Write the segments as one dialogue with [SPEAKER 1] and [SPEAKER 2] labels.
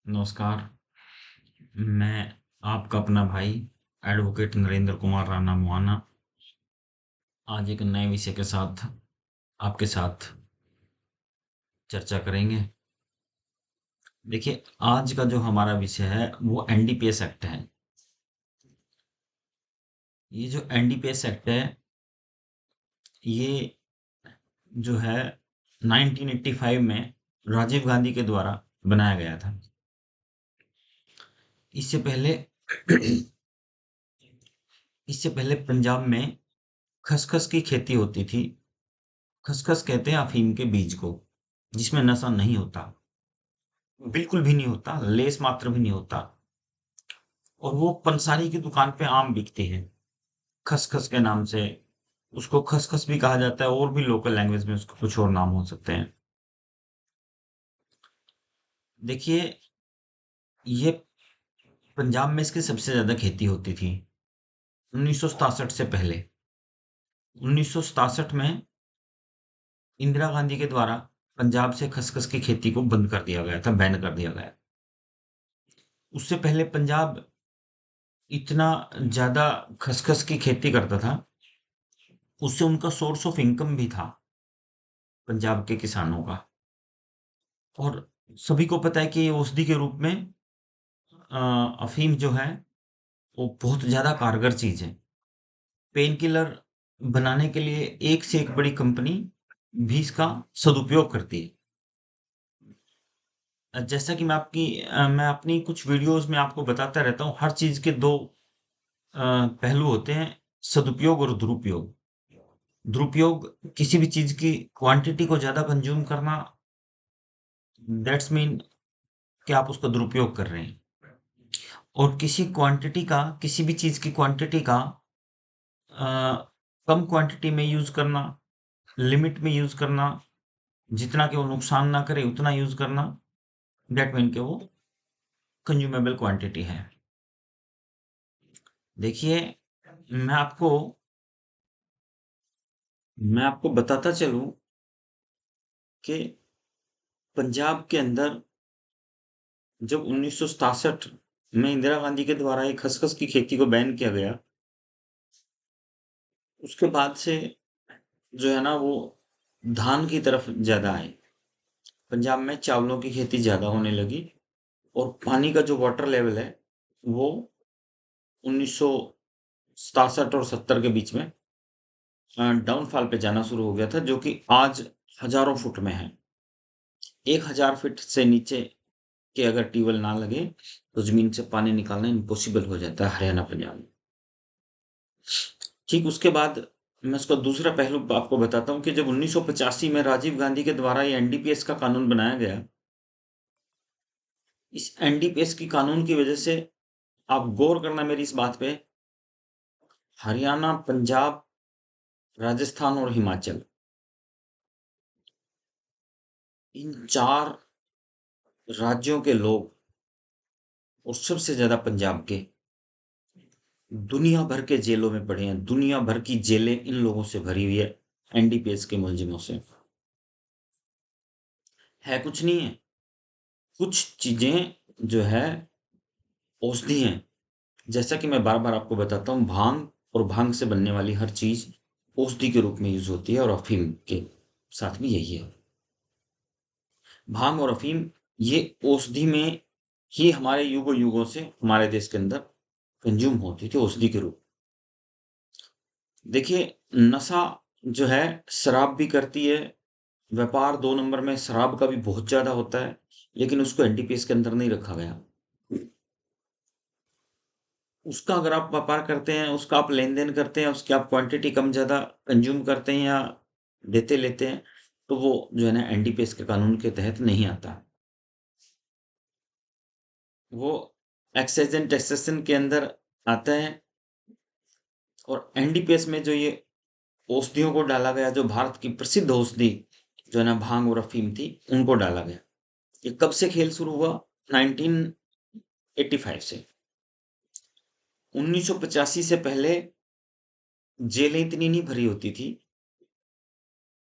[SPEAKER 1] नमस्कार, मैं आपका अपना भाई एडवोकेट नरेंद्र कुमार राणा मोहाना आज एक नए विषय के साथ आपके साथ चर्चा करेंगे। देखिए, आज का जो हमारा विषय है वो एनडीपीएस एक्ट है। ये जो एनडीपीएस एक्ट है, ये जो है 1985 में राजीव गांधी के द्वारा बनाया गया था। इससे पहले इससे पहले पंजाब में खसखस की खेती होती थी। खसखस कहते हैं अफीम के बीज को, जिसमें नशा नहीं होता, बिल्कुल भी नहीं होता, लेस मात्र भी नहीं होता। और वो पंसारी की दुकान पे आम बिकती है खसखस के नाम से। उसको खसखस भी कहा जाता है, और भी लोकल लैंग्वेज में उसको कुछ और नाम हो सकते हैं। देखिए, ये पंजाब में इसकी सबसे ज्यादा खेती होती थी 1967 से पहले। 1967 में इंदिरा गांधी के द्वारा पंजाब से खसखस की खेती को बंद कर दिया गया था, बैन कर दिया गया। उससे पहले पंजाब इतना ज्यादा खसखस की खेती करता था, उससे उनका सोर्स ऑफ इनकम भी था पंजाब के किसानों का। और सभी को पता है कि ये औषधि के रूप में अफीम जो है वो बहुत ज्यादा कारगर चीज है। पेन किलर बनाने के लिए एक से एक बड़ी कंपनी भी इसका सदुपयोग करती है। जैसा कि मैं अपनी कुछ वीडियोस में आपको बताता रहता हूँ, हर चीज के दो पहलू होते हैं, सदुपयोग और दुरुपयोग। दुरुपयोग किसी भी चीज की क्वांटिटी को ज्यादा कंज्यूम करना, दैट्स मीन कि आप उसका दुरुपयोग कर रहे हैं। और किसी भी चीज की क्वांटिटी का अ, कम क्वांटिटी में यूज करना, लिमिट में यूज करना, जितना कि वो नुकसान ना करे उतना यूज करना, दैट मीन कि वो कंज्यूमेबल क्वांटिटी है। देखिए, मैं आपको मैं आपको बताता चलूं कि पंजाब के अंदर जब 1967 में इंदिरा गांधी के द्वारा ये खसखस की खेती को बैन किया गया, उसके बाद से जो है ना वो धान की तरफ ज्यादा आए। पंजाब में चावलों की खेती ज्यादा होने लगी, और पानी का जो वाटर लेवल है वो 1967 और 70 के बीच में डाउनफॉल पे जाना शुरू हो गया था, जो कि आज हजारों फुट में है। 1000 फीट से नीचे के अगर ट्यूबवेल ना लगे तो जमीन से पानी निकालना इम्पॉसिबल हो जाता है हरियाणा पंजाब में। ठीक उसके बाद मैं उसका दूसरा पहलू आपको बताता हूँ कि जब 1985 में राजीव गांधी के द्वारा ये एनडीपीएस का कानून बनाया गया, इस एनडीपीएस की कानून की वजह से, आप गौर करना मेरी इस बात पे, हरियाणा, पंजाब, राजस्थान और हिमाचल, इन चार राज्यों के लोग, और सबसे ज्यादा पंजाब के, दुनिया भर के जेलों में पड़े हैं। दुनिया भर की जेलें इन लोगों से भरी हुई है, एनडीपीएस के मुलजिमों से। है कुछ नहीं है, कुछ चीजें जो है औषधि हैं। जैसा कि मैं बार बार आपको बताता हूँ, भांग और भांग से बनने वाली हर चीज औषधि के रूप में यूज होती है, और अफीम के साथ भी यही है। भांग और अफीम ये औषधि में ही हमारे युगों युगों से हमारे देश के अंदर कंज्यूम होती थी औषधि के रूप। देखिए, नशा जो है शराब भी करती है। व्यापार 2 नंबर में शराब का भी बहुत ज्यादा होता है, लेकिन उसको एनडीपीएस के अंदर नहीं रखा गया। उसका अगर आप व्यापार करते हैं, उसका आप लेन देन करते हैं, उसकी आप क्वांटिटी कम ज्यादा कंज्यूम करते हैं या देते लेते हैं, तो वो जो है ना एनडीपीएस के कानून के तहत नहीं आता। वो एक्साइज एंड टैक्सेशन के अंदर आता है। और एनडीपीएस में जो ये औषधियों को डाला गया, जो भारत की प्रसिद्ध औषधि जो है ना भांग और अफीम थी, उनको डाला गया। ये कब से खेल शुरू हुआ? 1985 से। 1985 से पहले जेलें इतनी नहीं भरी होती थी।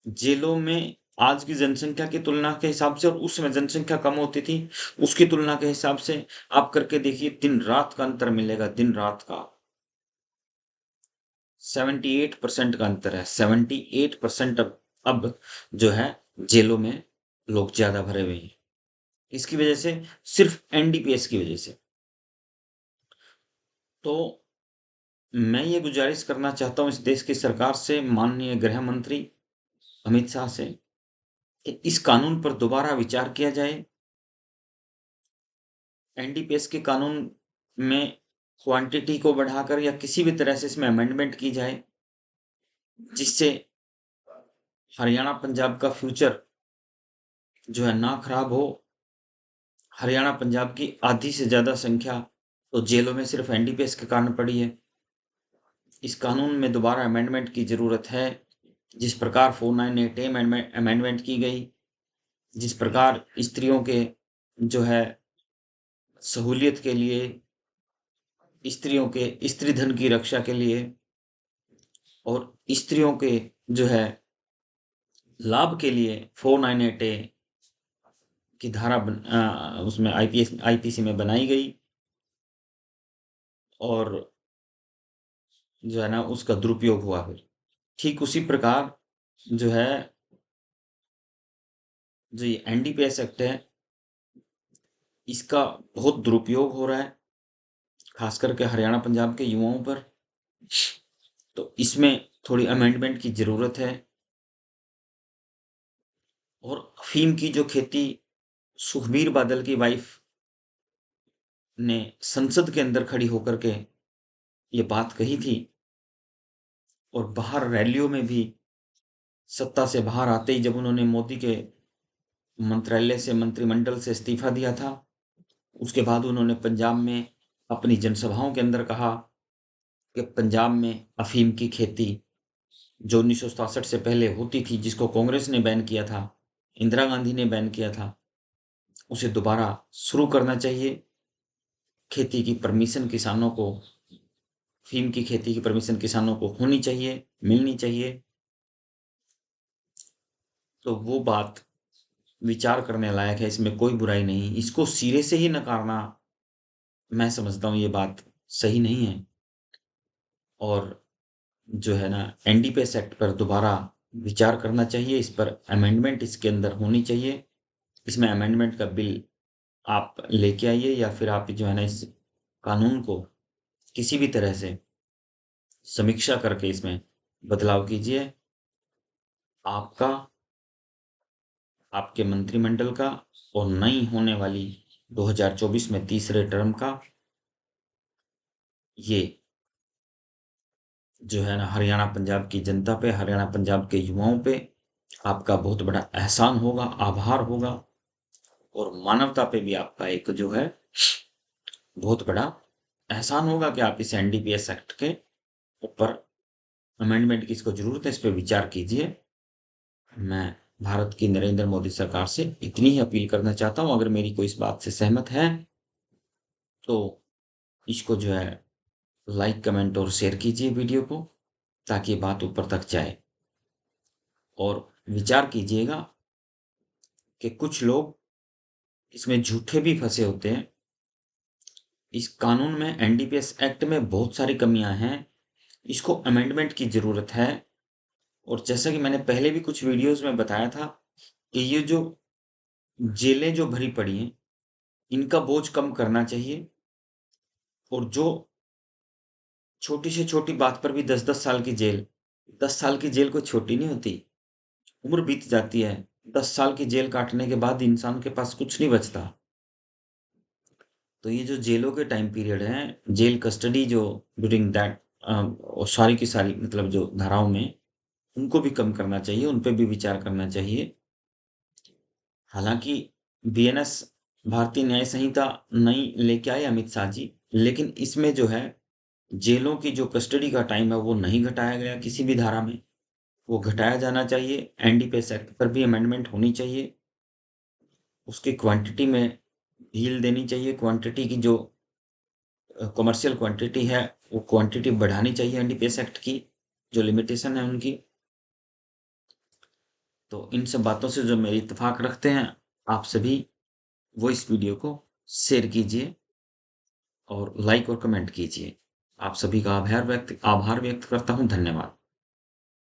[SPEAKER 1] जेलों में आज की जनसंख्या की तुलना के हिसाब से और उस समय जनसंख्या कम होती थी, उसकी तुलना के हिसाब से आप करके देखिए, दिन-रात का अंतर मिलेगा, दिन-रात का। 78% का अंतर है, 78% अब जो है जेलों में लोग ज़्यादा भरे हुए हैं। इसकी वजह से सिर्फ़ एनडीपीएस की वजह से। तो मैं ये गुज़ारिश करना चाहता हूँ इस देश की सरकार से, माननीय गृह मंत्री अमित शाह से, कि इस कानून पर दोबारा विचार किया जाए। एनडीपीएस के कानून में क्वांटिटी को बढ़ाकर या किसी भी तरह से इसमें अमेंडमेंट की जाए, जिससे हरियाणा, पंजाब का फ्यूचर जो है ना खराब हो। हरियाणा, पंजाब की आधी से ज़्यादा संख्या तो जेलों में सिर्फ़ एनडीपीएस के कारण पड़ी है। इस कानून में दोबारा अमेंडमेंट की ज़रूरत है। जिस प्रकार 498 अमेंडमेंट की गई, जिस प्रकार स्त्रियों के जो है सहूलियत के लिए, स्त्रियों के स्त्री धन की रक्षा के लिए और स्त्रियों के जो है लाभ के लिए 498 की धारा उसमें आईपीसी में बनाई गई और जो है ना उसका दुरुपयोग हुआ फिर। ठीक उसी प्रकार जो है, जो ये एनडीपीएस एक्ट है, इसका बहुत दुरुपयोग हो रहा है, खास करके हरियाणा, पंजाब के युवाओं पर। तो इसमें थोड़ी अमेंडमेंट की ज़रूरत है और अफ़ीम की जो खेती सुखबीर बादल की वाइफ ने संसद के अंदर खड़ी होकर के ये बात कही थी और बाहर रैलियों में भी सत्ता से बाहर आते ही जब उन्होंने मोदी के मंत्रालय से, मंत्रिमंडल से इस्तीफा दिया था, उसके बाद उन्होंने पंजाब में अपनी जनसभाओं के अंदर कहा कि पंजाब में अफ़ीम की खेती जो 1967 से पहले होती थी, जिसको कांग्रेस ने बैन किया था, इंदिरा गांधी ने बैन किया था, उसे दोबारा शुरू करना चाहिए। खेती की परमिशन किसानों को, अफ़ीम की खेती की परमिशन किसानों को होनी चाहिए, मिलनी चाहिए। तो वो बात विचार करने लायक है, इसमें कोई बुराई नहीं। इसको सिरे से ही नकारना, मैं समझता हूँ ये बात सही नहीं है और जो है ना एनडीपीएस एक्ट पर दोबारा विचार करना चाहिए, इस पर अमेंडमेंट इसके अंदर होनी चाहिए। इसमें अमेंडमेंट का बिल आप लेके आइए या फिर आप जो है ना इस कानून को किसी भी तरह से समीक्षा करके इसमें बदलाव कीजिए। आपका, आपके मंत्रिमंडल का और नई होने वाली 2024 में तीसरे टर्म का ये जो है ना हरियाणा, पंजाब की जनता पे, हरियाणा, पंजाब के युवाओं पे आपका बहुत बड़ा एहसान होगा, आभार होगा और मानवता पे भी आपका एक जो है बहुत बड़ा एहसान होगा कि आप इस एनडीपीएस एक्ट के ऊपर अमेंडमेंट की इसको ज़रूरत है, इस पे विचार कीजिए। मैं भारत की नरेंद्र मोदी सरकार से इतनी ही अपील करना चाहता हूँ, अगर मेरी कोई इस बात से सहमत है, तो इसको जो है लाइक, कमेंट और शेयर कीजिए वीडियो को, ताकि ये बात ऊपर तक जाए। और विचार कीजिएगा कि कुछ लोग इसमें झूठे भी फँसे होते हैं। इस कानून में, एनडीपीएस एक्ट में बहुत सारी कमियाँ हैं, इसको अमेंडमेंट की ज़रूरत है। और जैसा कि मैंने पहले भी कुछ वीडियोज़ में बताया था कि ये जो जेलें जो भरी पड़ी हैं, इनका बोझ कम करना चाहिए और जो छोटी से छोटी बात पर भी 10-10 साल की जेल, 10 साल की जेल कोई छोटी नहीं होती, उम्र बीत जाती है। 10 साल की जेल काटने के बाद इंसान के पास कुछ नहीं बचता। तो ये जो जेलों के टाइम पीरियड हैं, जेल कस्टडी जो ड्यूरिंग दैट सारी की सारी मतलब जो धाराओं में, उनको भी कम करना चाहिए, उन पे भी विचार करना चाहिए। हालाँकि बीएनएस भारतीय न्याय संहिता नई लेके आए अमित शाह जी, लेकिन इसमें जो है जेलों की जो कस्टडी का टाइम है वो नहीं घटाया गया किसी भी धारा में, वो घटाया जाना चाहिए। एनडीपीएस एक्ट पर भी अमेंडमेंट होनी चाहिए। उसकी क्वांटिटी में ढील देनी चाहिए, क्वांटिटी की जो कमर्शियल क्वांटिटी है, वो क्वांटिटी बढ़ानी चाहिए एनडीपीएस एक्ट की, जो लिमिटेशन है उनकी। तो इन सब बातों से जो मेरी इत्तेफ़ाक रखते हैं, आप सभी वो इस वीडियो को शेयर कीजिए और लाइक और कमेंट कीजिए। आप सभी का आभार व्यक्त करता हूँ। धन्यवाद।